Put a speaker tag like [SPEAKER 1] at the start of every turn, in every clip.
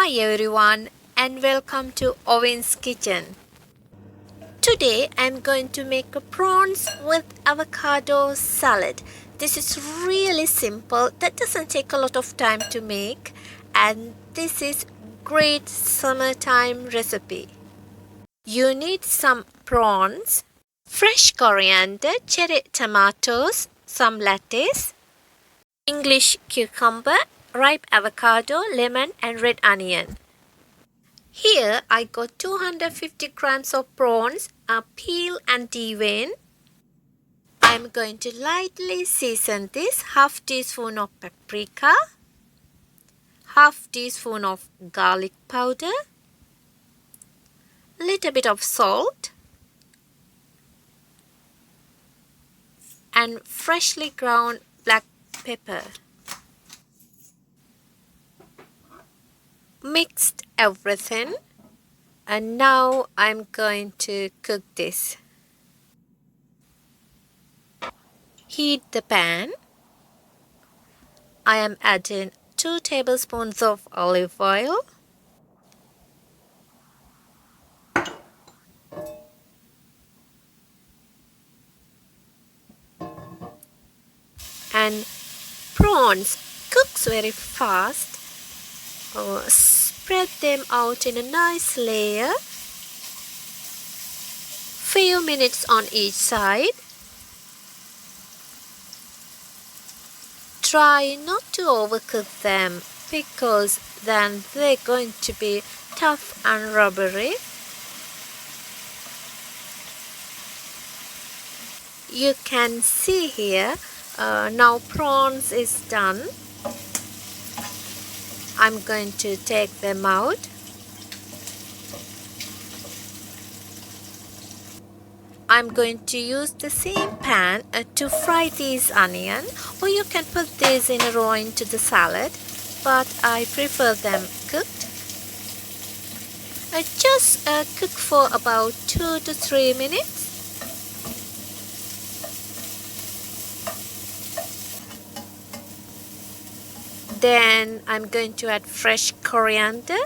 [SPEAKER 1] Hi everyone and welcome to Owen's kitchen. Today I'm going to make a prawns with avocado salad. This is really simple. That doesn't take a lot of time to make, and this is great summertime recipe. You need some prawns, fresh coriander, cherry tomatoes, some lettuce, English cucumber, ripe avocado, lemon and red onion. Here I got 250 grams of prawns, peel and devein. I'm going to lightly season this, half teaspoon of paprika, half teaspoon of garlic powder, little bit of salt and freshly ground black pepper. Mixed everything, and now I'm going to cook this. Heat the pan. I am adding 2 tablespoons of olive oil, and prawns cooks very fast. Spread them out in a nice layer. Few minutes on each side. Try not to overcook them because then they're going to be tough and rubbery. You can see here now prawns is done. I'm going to take them out. I'm going to use the same pan to fry these onions, or you can put these in a raw into the salad, but I prefer them cooked. Just cook for about 2 to 3 minutes. Then I'm going to add fresh coriander.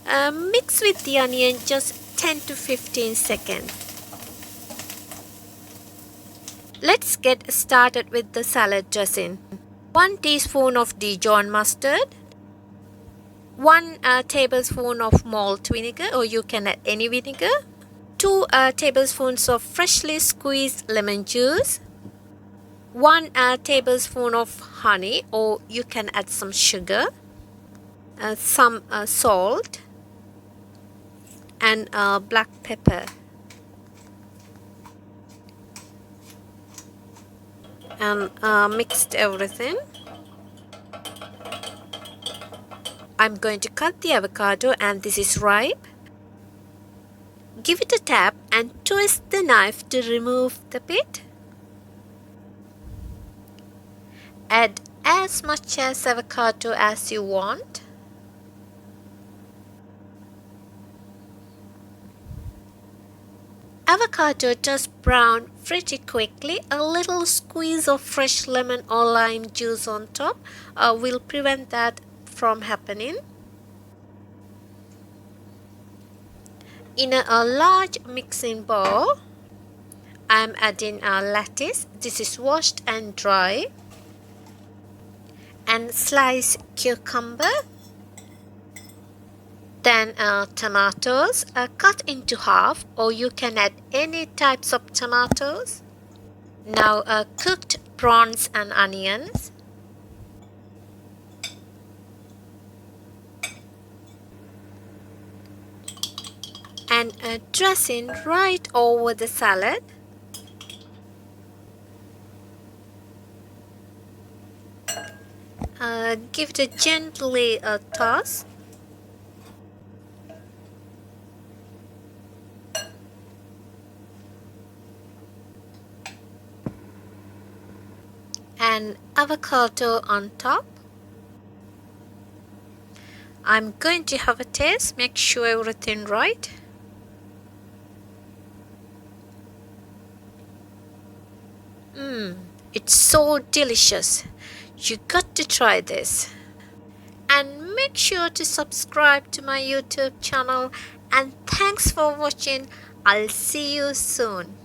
[SPEAKER 1] Mix with the onion just 10 to 15 seconds. Let's get started with the salad dressing. 1 teaspoon of Dijon mustard, 1 tablespoon of malt vinegar, or you can add any vinegar, 2 tablespoons of freshly squeezed lemon juice, 1 tablespoon of honey, or you can add some sugar, some salt and black pepper. And mixed everything. I'm going to cut the avocado, and this is ripe. Give it a tap and twist the knife to remove the pit. Add as much as avocado as you want. Avocado does brown pretty quickly. A little squeeze of fresh lemon or lime juice on top will prevent that from happening. In a large mixing bowl, I am adding lettuce. This is washed and dry, and sliced cucumber. Then tomatoes cut into half, or you can add any types of tomatoes. Now cooked prawns and onions. And dressing right over the salad. Give it a gently toss. And avocado on top. I'm going to have a taste, make sure everything right. It's so delicious. You got to try this. And make sure to subscribe to my YouTube channel, and thanks for watching. I'll see you soon.